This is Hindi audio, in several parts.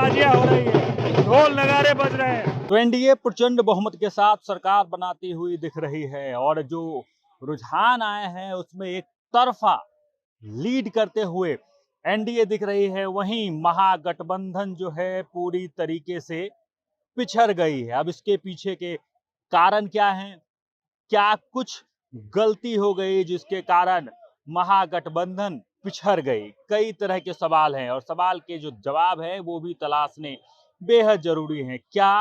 आतिशबाजियां हो रही है, ढोल नगाड़े बज रहे हैं। तो एनडीए प्रचंड बहुमत के साथ सरकार बनाती हुई दिख रही है और जो रुझान आए हैं उसमें एक तरफा लीड करते हुए एनडीए दिख रही है। वहीं महागठबंधन जो है पूरी तरीके से पिछड़ गई है। अब इसके पीछे के कारण क्या हैं? क्या कुछ गलती हो गई जिसके कारण महागठबंधन पिछड़ गई? कई तरह के सवाल हैं और सवाल के जो जवाब है वो भी तलाशने बेहद जरूरी हैं। क्या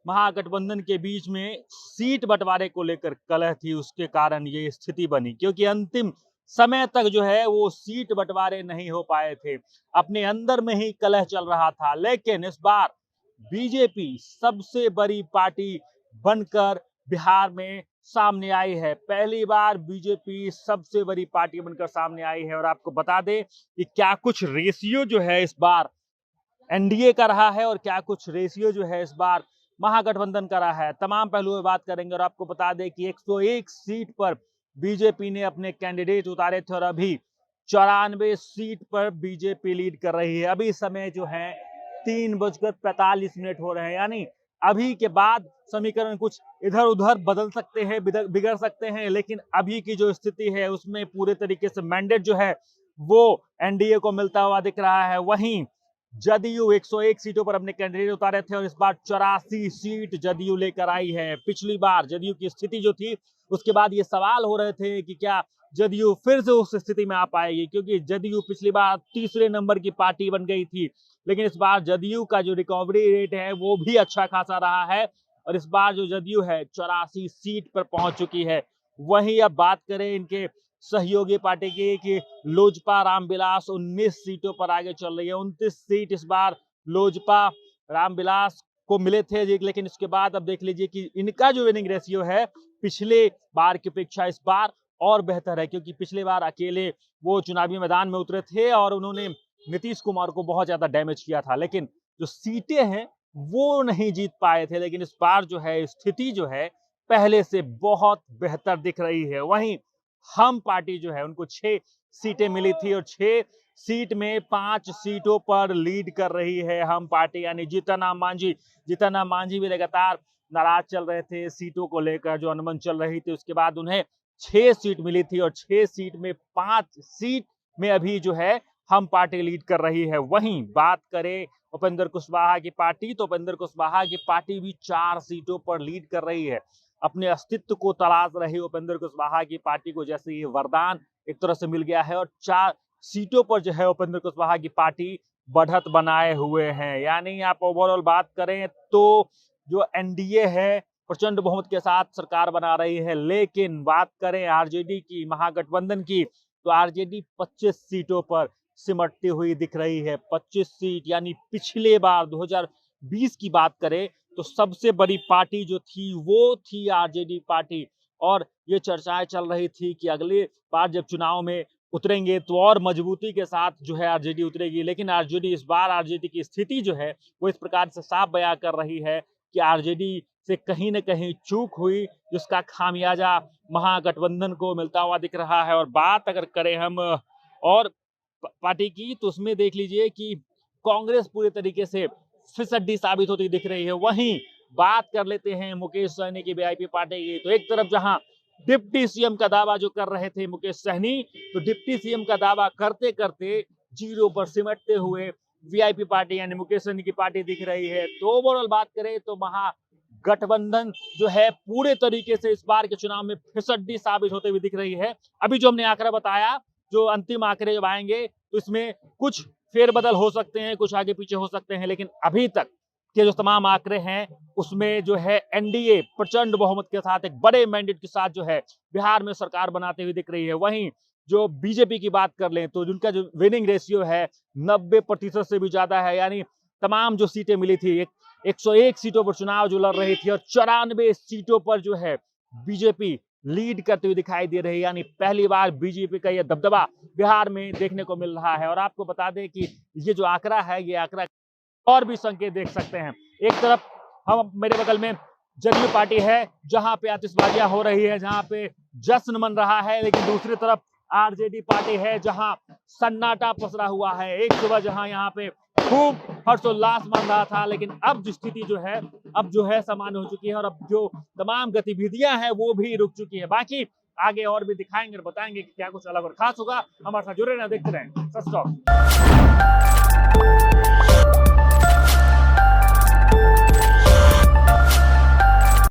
महागठबंधन के बीच में सीट बंटवारे को लेकर कलह थी, उसके कारण ये स्थिति बनी? क्योंकि अंतिम समय तक जो है वो सीट बंटवारे नहीं हो पाए थे, अपने अंदर में ही कलह चल रहा था। लेकिन इस बार बीजेपी सबसे बड़ी पार्टी बनकर बिहार में सामने आई है। पहली बार बीजेपी सबसे बड़ी पार्टी बनकर सामने आई है और आपको बता दें कि क्या कुछ रेशियो जो है इस बार एनडीए का रहा है और क्या कुछ रेशियो जो है इस बार महागठबंधन का रहा है। तमाम पहलुओं में बात करेंगे और आपको बता दें कि 101 सीट पर बीजेपी ने अपने कैंडिडेट उतारे थे और अभी 94 सीट पर बीजेपी लीड कर रही है। अभी समय जो है 3:45 हो रहे हैं, यानी अभी के बाद समीकरण कुछ इधर उधर बदल सकते हैं, बिगड़ सकते हैं, लेकिन अभी की जो स्थिति है उसमें पूरे तरीके से मैंडेट जो है वो एनडीए को मिलता हुआ दिख रहा है। वहीं जदयू 101 सीटों पर अपने कैंडिडेट उतारे थे और इस बार 84 सीट जदयू लेकर आई है। पिछली बार जदयू की स्थिति जो थी उसके बाद ये सवाल हो रहे थे कि क्या जदयू फिर से उस स्थिति में आ पाएगी, क्योंकि जदयू पिछली बार तीसरे नंबर की पार्टी बन गई थी। लेकिन इस बार जदयू का जो रिकवरी रेट है वो भी अच्छा खासा रहा है और इस बार जो जदयू है 84 सीट पर पहुंच चुकी है। वहीं अब बात करें इनके सहयोगी पार्टी की कि लोजपा रामविलास 19 सीटों पर आगे चल रही है। 29 सीट इस बार लोजपा रामविलास को मिले थे, लेकिन इसके बाद अब देख लीजिए कि इनका जो विनिंग रेशियो है पिछले बार की अपेक्षा इस बार और बेहतर है, क्योंकि पिछले बार अकेले वो चुनावी मैदान में उतरे थे और उन्होंने नीतीश कुमार को बहुत ज्यादा डैमेज किया था, लेकिन जो सीटें हैं वो नहीं जीत पाए थे। लेकिन इस बार जो है स्थिति जो है पहले से बहुत बेहतर दिख रही है। वहीं हम पार्टी जो है उनको 6 सीटें मिली थी और 6 सीट में 5 सीटों पर लीड कर रही है हम पार्टी, यानी जीतन राम मांझी भी लगातार नाराज चल रहे थे सीटों को लेकर, जो अनबन चल रही थी। उसके बाद उन्हें 6 सीट मिली थी और 6 सीट में 5 सीट में अभी जो है हम पार्टी लीड कर रही है। वहीं बात करें उपेंद्र कुशवाहा की पार्टी, तो उपेंद्र कुशवाहा की पार्टी भी 4 सीटों पर लीड कर रही है। अपने अस्तित्व को तलाश रही उपेंद्र कुशवाहा की पार्टी को जैसे ये वरदान एक तरह से मिल गया है और 4 सीटों पर जो है उपेंद्र कुशवाहा की पार्टी बढ़त बनाए हुए हैं। यानी आप ओवरऑल बात करें तो जो एनडीए है प्रचंड बहुमत के साथ सरकार बना रही है। लेकिन बात करें आरजेडी की, महागठबंधन की, तो आरजेडी 25 सीटों पर सिमटती हुई दिख रही है। 25 सीट, यानी पिछले बार 2020 की बात करें तो सबसे बड़ी पार्टी जो थी वो थी आरजेडी पार्टी और ये चर्चाएं चल रही थी कि अगले बार जब चुनाव में उतरेंगे तो और मजबूती के साथ जो है आरजेडी उतरेगी। लेकिन आरजेडी इस बार आरजेडी की स्थिति जो है वो इस प्रकार से साफ बयां कर रही है कि आरजेडी से कहीं न कहीं चूक हुई, जिसका खामियाजा महागठबंधन को मिलता हुआ दिख रहा है। और बात अगर करें हम और पार्टी की तो उसमें देख लीजिए कि कांग्रेस पूरे तरीके से फिसड्डी साबित होती दिख रही है। वहीं बात कर लेते हैं मुकेश सहनी की वीआईपी पार्टी की, तो एक तरफ जहां डिप्टी सीएम का दावा जो कर रहे थे मुकेश सहनी, तो डिप्टी सीएम का दावा करते करते जीरो पर सिमटते हुए वीआईपी पार्टी यानी मुकेश सहनी की पार्टी दिख रही है। तो ओवरऑल बात करें तो महागठबंधन जो है पूरे तरीके से इस बार के चुनाव में फिसड्डी साबित होते हुए दिख रही है। अभी जो हमने आंकड़ा बताया, जो अंतिम आंकड़े जब आएंगे तो इसमें कुछ फेरबदल हो सकते हैं, कुछ आगे पीछे हो सकते हैं, लेकिन अभी तक के जो तमाम आंकड़े हैं उसमें जो है एनडीए प्रचंड बहुमत के साथ एक बड़े मैंडेट के साथ जो है बिहार में सरकार बनाते हुए दिख रही है। वहीं जो बीजेपी की बात कर लें तो जिनका जो विनिंग रेशियो है 90% से भी ज्यादा है, यानी तमाम जो सीटें मिली थी 101 सीटों पर चुनाव जो लड़ रही थी और 94 सीटों पर जो है बीजेपी लीड करते हुए दिखाई दे रही है। यानी पहली बार बीजेपी का यह दबदबा बिहार में देखने को मिल रहा है। और आपको बता दें कि ये जो आंकड़ा है ये आंकड़ा और भी संकेत देख सकते हैं। एक तरफ हम मेरे बगल में जदयू पार्टी है जहां पे आतिशबाजियां हो रही है, जहां पे जश्न मन रहा है, लेकिन दूसरी तरफ आरजेडी पार्टी है जहां सन्नाटा पसरा हुआ है। एक सुबह जहां यहाँ पे खूब हर्षोल्लास बन रहा था, लेकिन अब जो स्थिति जो है सामान्य हो चुकी है और अब जो तमाम गतिविधियां हैं वो भी रुक चुकी है। बाकी आगे और भी दिखाएंगे और बताएंगे कि क्या कुछ अलग और खास होगा। हमारे साथ जुड़े रहें, देखते रहें सच टॉक।